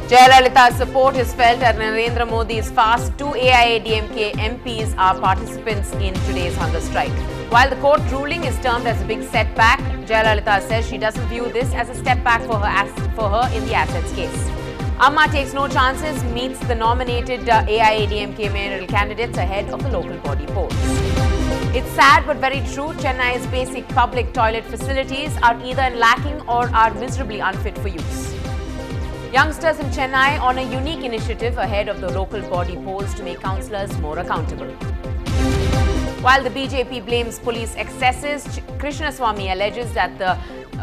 Jayalalitha's support is felt at Narendra Modi's fast. 2 AIADMK MPs are participants in today's hunger strike. While the court ruling is termed as a big setback, Jayalalitha says she doesn't view this as a step back for her in the assets case. Amma takes no chances, meets the nominated AIADMK mayoral candidates ahead of the local body polls. It's sad but very true. Chennai's basic public toilet facilities are either lacking or are miserably unfit for use. Youngsters in Chennai on a unique initiative ahead of the local body polls to make councillors more accountable. While the BJP blames police excesses, Krishnaswamy alleges that the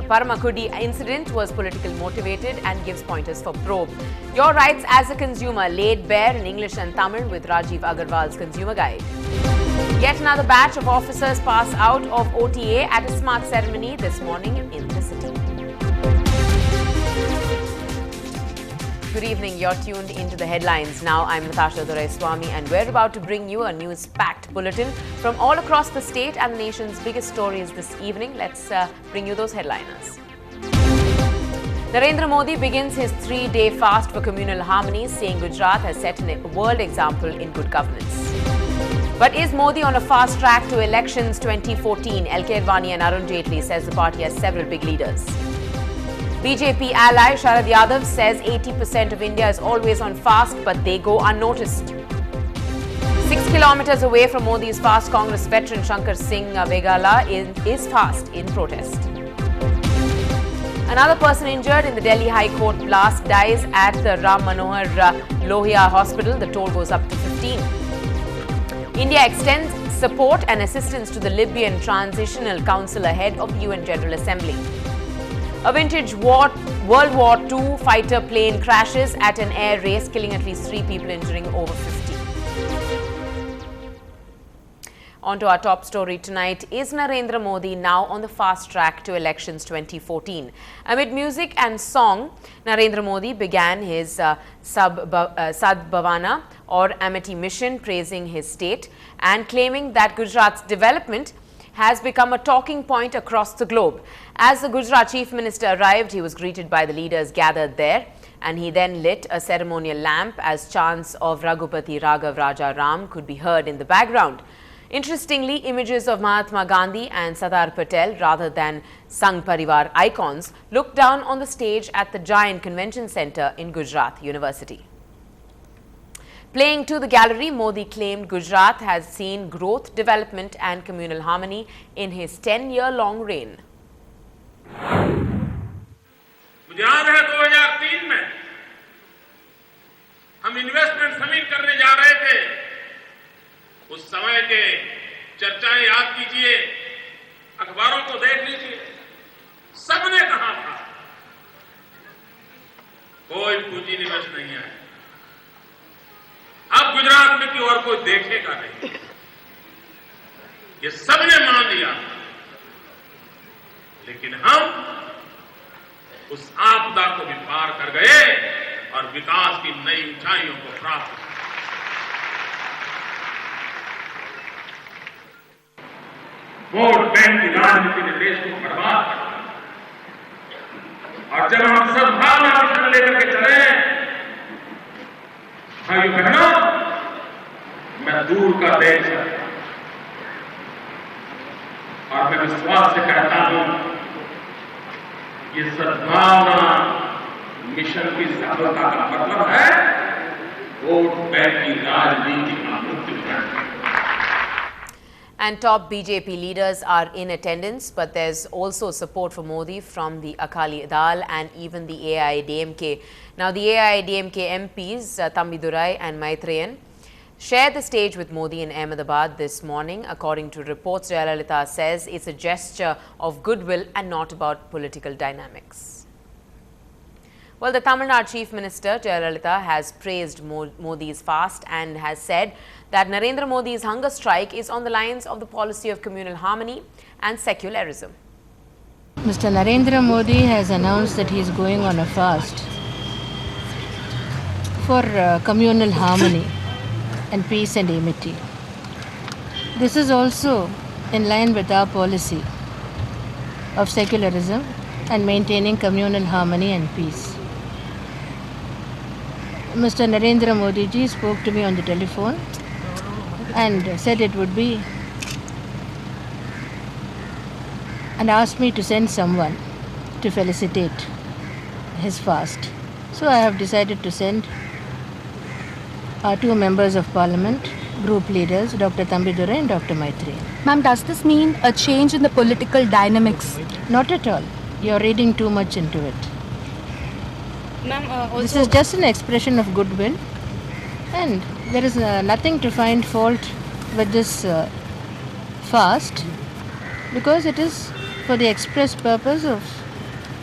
Paramakudi incident was politically motivated and gives pointers for probe. Your rights as a consumer laid bare in English and Tamil with Rajiv Agarwal's consumer guide. Yet another batch of officers pass out of OTA at a smart ceremony this morning in the city. Good evening, you're tuned into the headlines. Now I'm Natasha Doraiswamy and we're about to bring you a news-packed bulletin from all across the state and the nation's biggest stories this evening. Let's bring you those headliners. Narendra Modi begins his 3-day fast for communal harmony, saying Gujarat has set a world example in good governance. But is Modi on a fast track to elections 2014? LK Advani and Arun Jaitley says the party has several big leaders. BJP ally Sharad Yadav says 80% of India is always on fast, but they go unnoticed. 6 kilometers away from Modi's fast, Congress veteran Shankar Singh Begala is fast in protest. Another person injured in the Delhi High Court blast dies at the Ram Manohar Lohia Hospital. The toll goes up to 15. India extends support and assistance to the Libyan Transitional Council ahead of the UN General Assembly. A vintage World War II fighter plane crashes at an air race, killing at least 3 people, injuring over 50. On to our top story tonight. Is Narendra Modi now on the fast track to elections 2014? Amid music and song, Narendra Modi began his Sadbhavana or Amity mission, praising his state and claiming that Gujarat's development has become a talking point across the globe. As the Gujarat Chief Minister arrived, he was greeted by the leaders gathered there, and he then lit a ceremonial lamp as chants of Raghupati Raghav Raja Ram could be heard in the background. Interestingly, images of Mahatma Gandhi and Sardar Patel, rather than Sangh Parivar icons, looked down on the stage at the giant convention centre in Gujarat University. Playing to the gallery, Modi claimed Gujarat has seen growth, development and communal harmony in his 10-year-long reign. मुझे याद है 2003 में हम investment summit करने जा रहे थे। उस समय के चर्चाएं याद कीजिए, अखबारों को देख लीजिए, सबने कहा था कोई पूंजी निवेश नहीं है। अब गुजरात में की और कोई देखेगा नहीं, ये सबने मान लिया। लेकिन हम उस आपदा को भी पार कर गए और विकास की नई ऊंचाइयों को प्राप्त किया। वोट बैंक की राजनीति ने देश को बर्बाद कर दिया। और जब हम सद्भावना मिशन लेकर के चले, भाइयों बहनों, मैं दूर का देश है और मैं विश्वास से कहता हूं, ये सद्भावना मिशन की सफलता का मतलब है वोट बैंक की राजनीति का मुक्ति करना। And top BJP leaders are in attendance, but there's also support for Modi from the Akali Dal and even the AIADMK. Now, the AIADMK MPs, Thambidurai and Maitreyan, shared the stage with Modi in Ahmedabad this morning. According to reports, Jayalalitha says it's a gesture of goodwill and not about political dynamics. Well, the Tamil Nadu Chief Minister, Jayalalitha, has praised Modi's fast and has said that Narendra Modi's hunger strike is on the lines of the policy of communal harmony and secularism. Mr. Narendra Modi has announced that he is going on a fast for communal harmony and peace and amity. This is also in line with our policy of secularism and maintaining communal harmony and peace. Mr. Narendra Modi ji spoke to me on the telephone and said it would be, and asked me to send someone to felicitate his fast. So I have decided to send our two members of parliament, group leaders, Dr. Thambidura and Dr. Maitri. Ma'am, does this mean a change in the political dynamics? Not at all. You're reading too much into it. Ma'am, This is just an expression of goodwill, and there is nothing to find fault with this fast, because it is for the express purpose of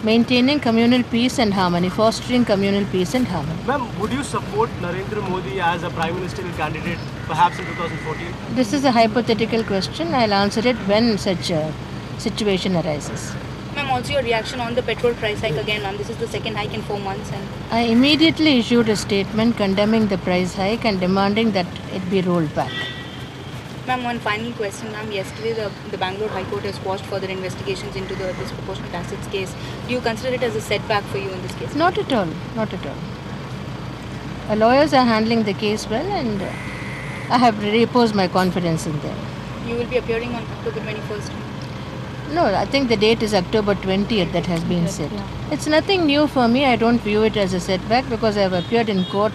maintaining communal peace and harmony, fostering communal peace and harmony. Ma'am, would you support Narendra Modi as a Prime Ministerial candidate perhaps in 2014? This is a hypothetical question. I'll answer it when such a situation arises. Ma'am, also your reaction on the petrol price hike again, ma'am. This is the second hike in 4 months. And I immediately issued a statement condemning the price hike and demanding that it be rolled back. ma'am, one final question, ma'am. Yesterday, the Bangalore High Court has squashed further investigations into the disproportionate assets case. Do you consider it as a setback for you in this case? Not at all. Not at all. Our lawyers are handling the case well, and I have reposed my confidence in them. You will be appearing on October 21st. No, I think the date is October 20th that has been set. It's nothing new for me. I don't view it as a setback because I have appeared in court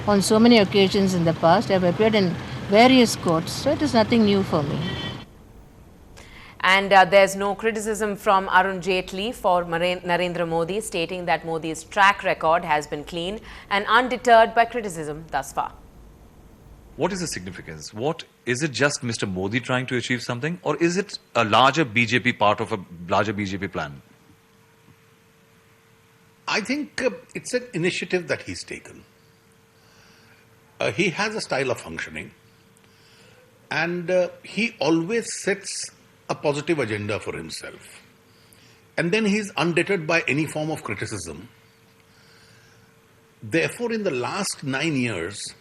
on so many occasions in the past. I have appeared in various courts, so it is nothing new for me. And there's no criticism from Arun Jaitley for Narendra Modi, stating that Modi's track record has been clean and undeterred by criticism thus far. What is the significance? What is it? Just Mr. Modi trying to achieve something, or is it a larger BJP part of a larger BJP plan? I think it's an initiative that he's taken. He has a style of functioning, and he always sets a positive agenda for himself. And then he's undeterred by any form of criticism. Therefore, in the last 9 years,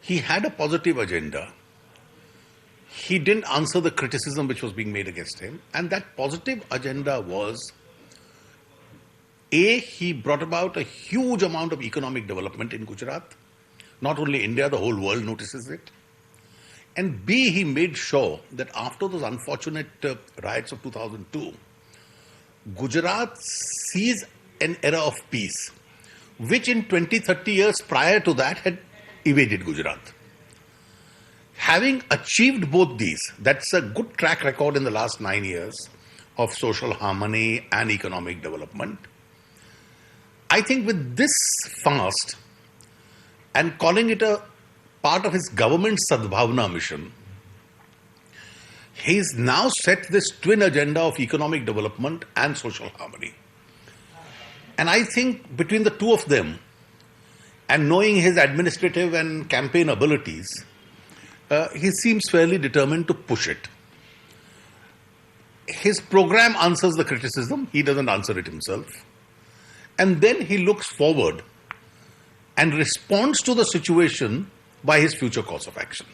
he had a positive agenda. He didn't answer the criticism which was being made against him. And that positive agenda was, A, he brought about a huge amount of economic development in Gujarat. Not only India, the whole world notices it. And B, he made sure that after those unfortunate riots of 2002, Gujarat sees an era of peace, which in 20-30 years prior to that had evaded Gujarat. Having achieved both these, that's a good track record in the last 9 years of social harmony and economic development. I think with this fast and calling it a part of his government Sadbhavna mission, he's now set this twin agenda of economic development and social harmony. And I think between the two of them, and knowing his administrative and campaign abilities, he seems fairly determined to push it. His program answers the criticism, he doesn't answer it himself. And then he looks forward and responds to the situation by his future course of action.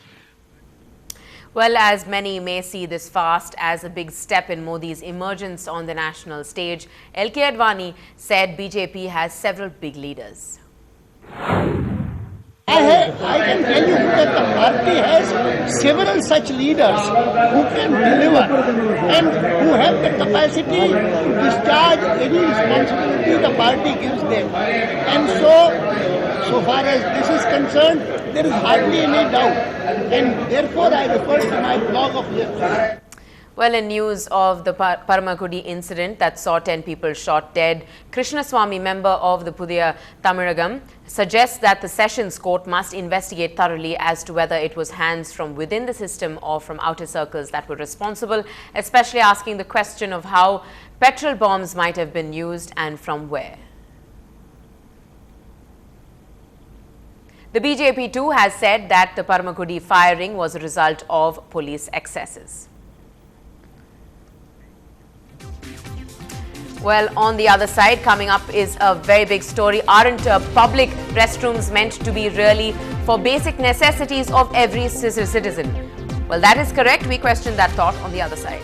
Well, as many may see this fast as a big step in Modi's emergence on the national stage, L.K. Advani said BJP has several big leaders. I can tell you that the party has several such leaders who can deliver and who have the capacity to discharge any responsibility the party gives them. And so far as this is concerned, there is hardly any doubt. And therefore, I refer to my blog of yesterday. Well, in news of the Paramakudi incident that saw 10 people shot dead, Krishnaswamy, member of the Pudhiya Tamilagam, suggests that the Sessions Court must investigate thoroughly as to whether it was hands from within the system or from outer circles that were responsible, especially asking the question of how petrol bombs might have been used and from where. The BJP too has said that the Paramakudi firing was a result of police excesses. Well, on the other side, coming up is a very big story. Aren't public restrooms meant to be really for basic necessities of every citizen? Well, that is correct. We question that thought on the other side.